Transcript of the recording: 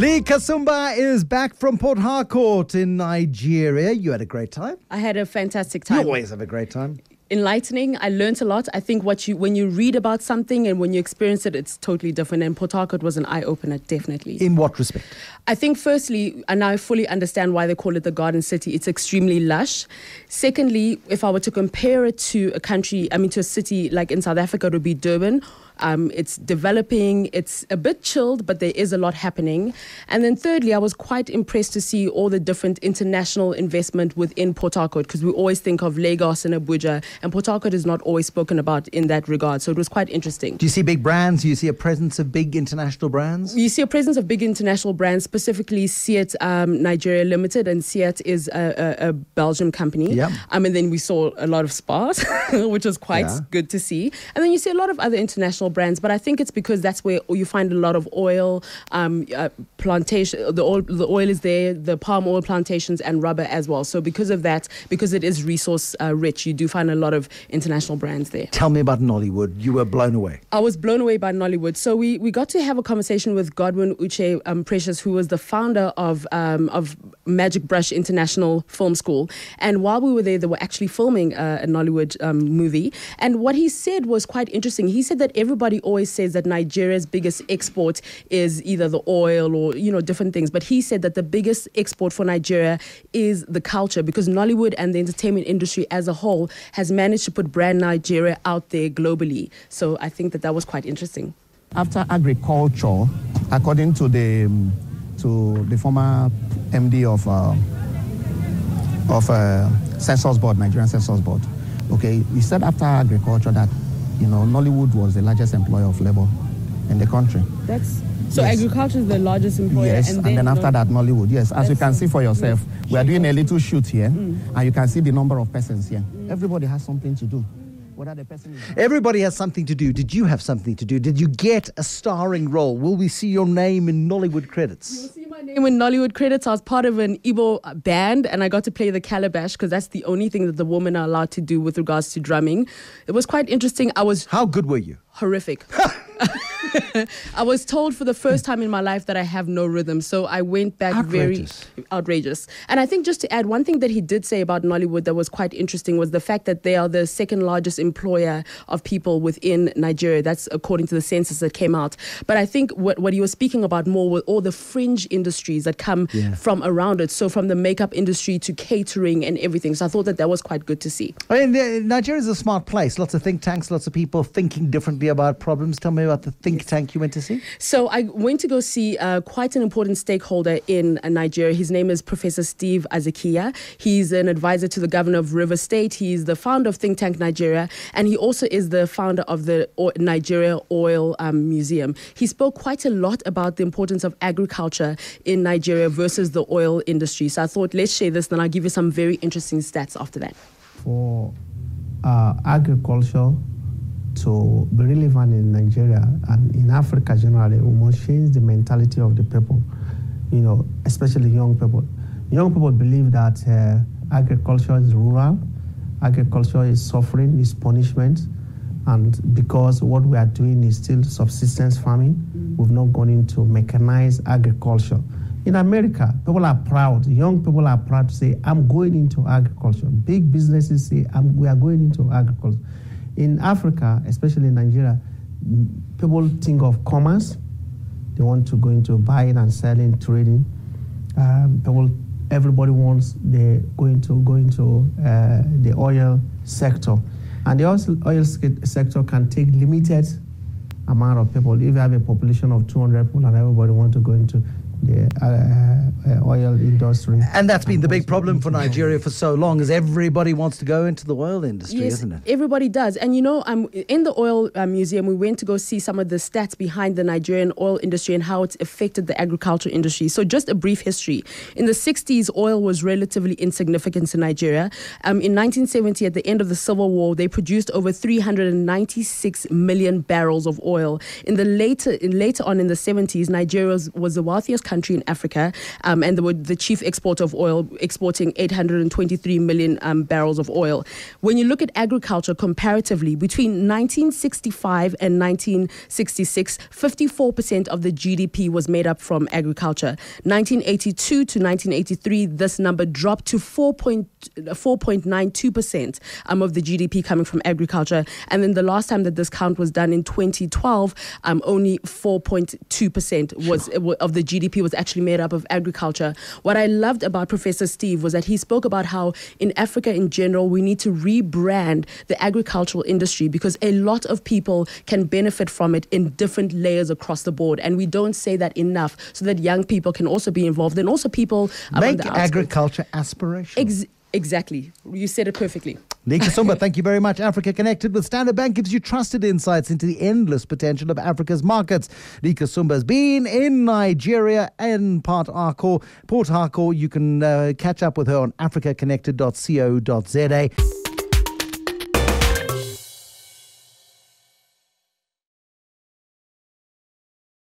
Lee Kasumba is back from Port Harcourt in Nigeria. You had a great time. I had a fantastic time. You always have a great time. Enlightening. I learned a lot. I think when you read about something and when you experience it, it's totally different. And Port Harcourt was an eye-opener, definitely. In what respect? I think firstly, and I fully understand why they call it the Garden City. It's extremely lush. Secondly, if I were to compare it to to a city like in South Africa, it would be Durban. It's developing, it's a bit chilled, but there is a lot happening. And then thirdly, I was quite impressed to see all the different international investment within Port Harcourt, because we always think of Lagos and Abuja, and Port Harcourt is not always spoken about in that regard. So it was quite interesting. Do you see big brands? Do you see a presence of big international brands? You see a presence of big international brands, specifically Seat Nigeria Limited, and Seat is a Belgian company. Yeah. And then we saw a lot of spas, which was quite good to see. And then you see a lot of other international brands, but I think it's because that's where you find a lot of oil plantation. The oil is there, the palm oil plantations, and rubber as well. So because of that, because it is resource rich, you do find a lot of international brands there. Tell me about Nollywood. You were blown away. I was blown away by Nollywood. So we got to have a conversation with Godwin Uche Precious, who was the founder of Magic Brush International Film School. And while we were there, they were actually filming a Nollywood movie. And what he said was quite interesting. He said that everybody always says that Nigeria's biggest export is either the oil or, different things. But he said that the biggest export for Nigeria is the culture, because Nollywood and the entertainment industry as a whole has managed to put brand Nigeria out there globally. So I think that was quite interesting. After agriculture, according to the former MD of Census Board, Nigerian Census Board, okay, he said after agriculture that Nollywood was the largest employer of labor in the country. Agriculture is the largest employer. Yes, and then after that, Nollywood. Yes, as you can see for yourself, we are doing a little shoot here, and you can see the number of persons here. Everybody has something to do. Everybody has something to do. Did you have something to do? Did you get a starring role? Will we see your name in Nollywood credits? You'll see my name in Nollywood credits. I was part of an Igbo band, and I got to play the calabash, because that's the only thing that the women are allowed to do with regards to drumming. It was quite interesting. How good were you? Horrific. I was told for the first time in my life that I have no rhythm, so I went back very outrageous. And I think just to add, one thing that he did say about Nollywood that was quite interesting was the fact that they are the second largest employer of people within Nigeria. That's according to the census that came out. But I think what he was speaking about more were all the fringe industries that come from around it. So from the makeup industry to catering and everything. So I thought that was quite good to see. I mean, Nigeria is a smart place. Lots of think tanks, lots of people thinking differently about problems. Tell me about the think tank you went to see. So I went to go see quite an important stakeholder in Nigeria. His name is Professor Steve Azakia. He's an advisor to the governor of River State. He's the founder of Think Tank Nigeria, and he also is the founder of the Nigeria Oil Museum. He spoke quite a lot about the importance of agriculture in Nigeria versus the oil industry. So I thought, let's share this, then I'll give you some very interesting stats after that. For agriculture to be relevant in Nigeria and in Africa generally, we must change the mentality of the people, especially young people. Young people believe that agriculture is rural, agriculture is suffering, is punishment, and because what we are doing is still subsistence farming, we've not gone into mechanized agriculture. In America, people are proud, young people are proud to say, I'm going into agriculture. Big businesses say, we are going into agriculture. In Africa, especially in Nigeria, people think of commerce. They want to go into buying and selling, trading. Everybody wants they go into the oil sector, and the oil sector can take limited amount of people. If you have a population of 200 people and everybody wants to go into the oil industry. And that's been the big problem for Nigeria for so long, is everybody wants to go into the oil industry, isn't it? Everybody does. And in the oil museum, we went to go see some of the stats behind the Nigerian oil industry and how it's affected the agriculture industry. So just a brief history. In the 60s, oil was relatively insignificant in Nigeria. In 1970, at the end of the Civil War, they produced over 396 million barrels of oil. Later on in the 70s, Nigeria was the wealthiest country country in Africa, and they were the chief exporter of oil, exporting 823 million barrels of oil. When you look at agriculture comparatively, between 1965 and 1966, 54% of the GDP was made up from agriculture. 1982 to 1983, this number dropped to 4.92% of the GDP coming from agriculture. And then the last time that this count was done in 2012, only 4.2% of the GDP was actually made up of agriculture. What I loved about Professor Steve was that he spoke about how in Africa in general, we need to rebrand the agricultural industry because a lot of people can benefit from it in different layers across the board. And we don't say that enough so that young people can also be involved and also people make agriculture aspirational. Exactly. You said it perfectly. Nika Sumba, thank you very much. Africa Connected with Standard Bank gives you trusted insights into the endless potential of Africa's markets. Nika Sumba has been in Nigeria and Port Harcourt. You can catch up with her on africaconnected.co.za.